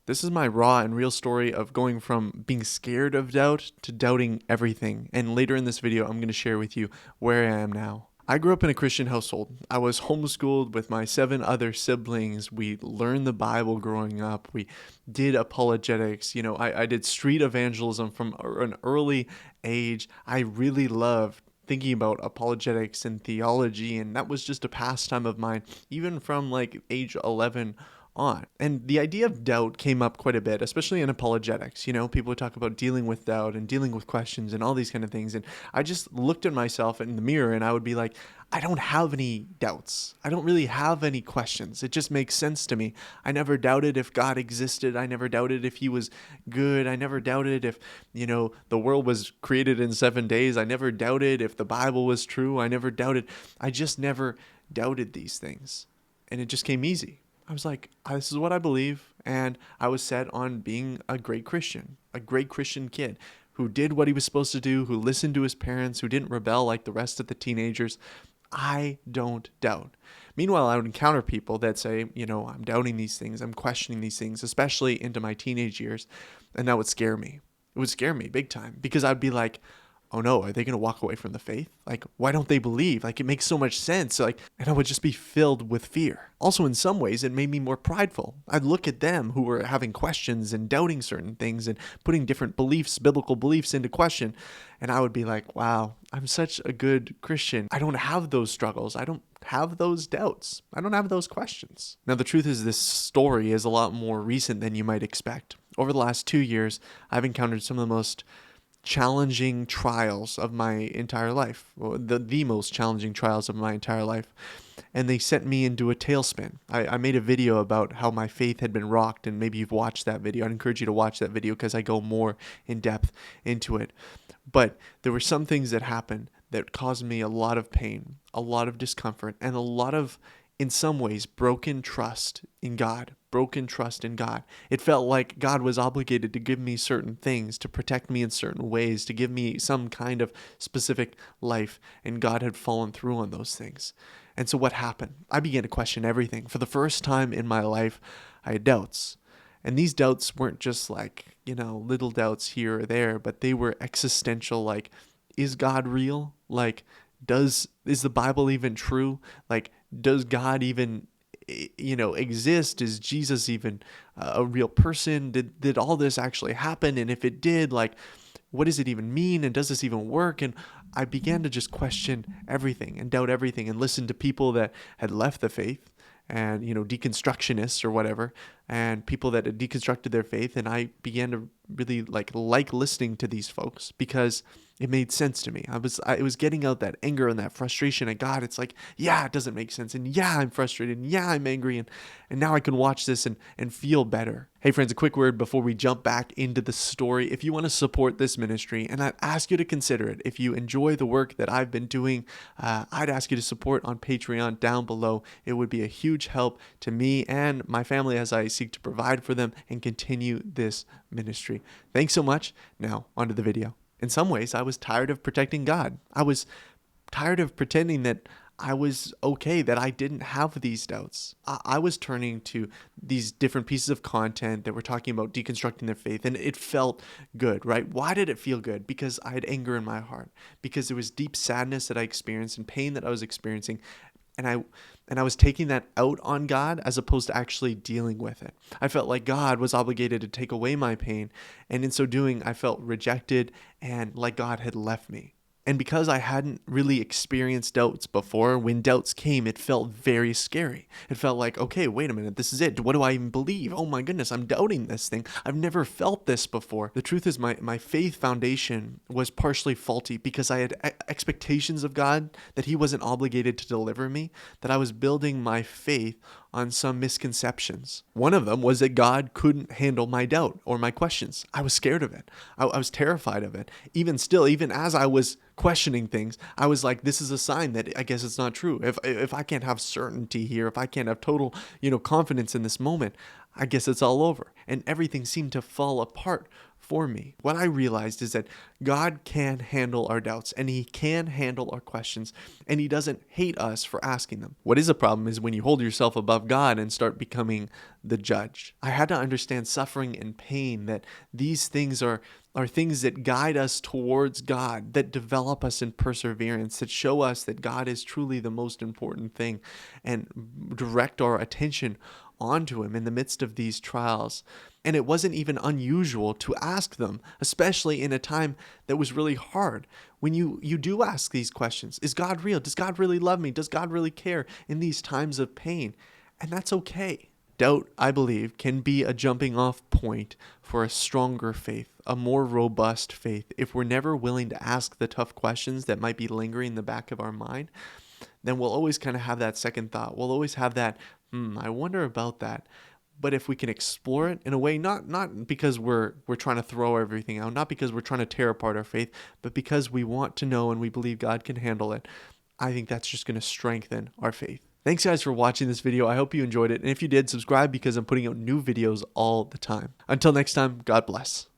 This is my raw and real story of going from being scared of doubt to doubting everything. And later in this video, I'm going to share with you where I am now. I grew up in a Christian household. I was homeschooled with my 7 other siblings. We learned the Bible growing up. We did apologetics. I did street evangelism from an early age. I really loved thinking about apologetics and theology, and that was just a pastime of mine, even from like age 11 on. And the idea of doubt came up quite a bit, especially in apologetics. People would talk about dealing with doubt and dealing with questions and all these kind of things. And I just looked at myself in the mirror and I would be like, I don't have any doubts. I don't really have any questions. It just makes sense to me. I never doubted if God existed. I never doubted if he was good. I never doubted if, the world was created in 7 days. I never doubted if the Bible was true. I never doubted. I just never doubted these things. And it just came easy. I was like, this is what I believe. And I was set on being a great Christian kid who did what he was supposed to do, who listened to his parents, who didn't rebel like the rest of the teenagers. I don't doubt. Meanwhile, I would encounter people that say, I'm doubting these things, I'm questioning these things, especially into my teenage years. And that would scare me. It would scare me big time because I'd be like, oh no, are they going to walk away from the faith? Like, why don't they believe? Like, it makes so much sense. And I would just be filled with fear. Also, in some ways, it made me more prideful. I'd look at them who were having questions and doubting certain things and putting different beliefs, biblical beliefs into question. And I would be like, wow, I'm such a good Christian. I don't have those struggles. I don't have those doubts. I don't have those questions. Now, the truth is this story is a lot more recent than you might expect. Over the last 2 years, I've encountered some of the most challenging trials of my entire life, the most challenging trials of my entire life. And they sent me into a tailspin. I made a video about how my faith had been rocked, and maybe you've watched that video. I'd encourage you to watch that video because I go more in depth into it. But there were some things that happened that caused me a lot of pain, a lot of discomfort, and a lot of, in some ways, broken trust in God. It felt like God was obligated to give me certain things, to protect me in certain ways, to give me some kind of specific life, and God had fallen through on those things. And so what happened? I began to question everything. For the first time in my life, I had doubts. And these doubts weren't just like, little doubts here or there, but they were existential, like, is God real? Like, is the Bible even true? Like, does God even exist? Is Jesus even a real person? Did all this actually happen? And if it did, like, what does it even mean? And does this even work? And I began to just question everything and doubt everything and listen to people that had left the faith and, deconstructionists or whatever, and people that had deconstructed their faith. And I began to really like listening to these folks because it made sense to me. I was getting out that anger and that frustration at God. It's like, yeah, it doesn't make sense. And yeah, I'm frustrated. And yeah, I'm angry. And now I can watch this and feel better. Hey friends, a quick word before we jump back into the story. If you want to support this ministry, and I'd ask you to consider it, if you enjoy the work that I've been doing, I'd ask you to support on Patreon down below. It would be a huge help to me and my family as I seek to provide for them and continue this ministry. Thanks so much. Now, onto the video. In some ways, I was tired of protecting God. I was tired of pretending that I was okay, that I didn't have these doubts. I was turning to these different pieces of content that were talking about deconstructing their faith, and it felt good, right? Why did it feel good? Because I had anger in my heart, because there was deep sadness that I experienced and pain that I was experiencing, and I was taking that out on God as opposed to actually dealing with it. I felt like God was obligated to take away my pain, and in so doing, I felt rejected and like God had left me. And because I hadn't really experienced doubts before, when doubts came, it felt very scary. It felt like, okay, wait a minute, this is it. What do I even believe? Oh my goodness, I'm doubting this thing. I've never felt this before. The truth is my faith foundation was partially faulty because I had expectations of God that he wasn't obligated to deliver me, that I was building my faith on some misconceptions. One of them was that God couldn't handle my doubt or my questions. I was scared of it. I was terrified of it. Even still, even as I was questioning things, I was like, this is a sign that I guess it's not true. If I can't have certainty here, if I can't have total, confidence in this moment, I guess it's all over. And everything seemed to fall apart for me. What I realized is that God can handle our doubts and He can handle our questions, and He doesn't hate us for asking them. What is a problem is when you hold yourself above God and start becoming the judge. I had to understand suffering and pain, that these things are things that guide us towards God, that develop us in perseverance, that show us that God is truly the most important thing, and direct our attention onto Him in the midst of these trials. And it wasn't even unusual to ask them, especially in a time that was really hard. When you do ask these questions, is God real? Does God really love me? Does God really care in these times of pain? And that's okay. Doubt, I believe, can be a jumping off point for a stronger faith, a more robust faith. If we're never willing to ask the tough questions that might be lingering in the back of our mind, then we'll always kind of have that second thought. We'll always have that, I wonder about that. But if we can explore it in a way, not because we're trying to throw everything out, not because we're trying to tear apart our faith, but because we want to know and we believe God can handle it, I think that's just going to strengthen our faith. Thanks guys for watching this video. I hope you enjoyed it. And if you did, subscribe because I'm putting out new videos all the time. Until next time, God bless.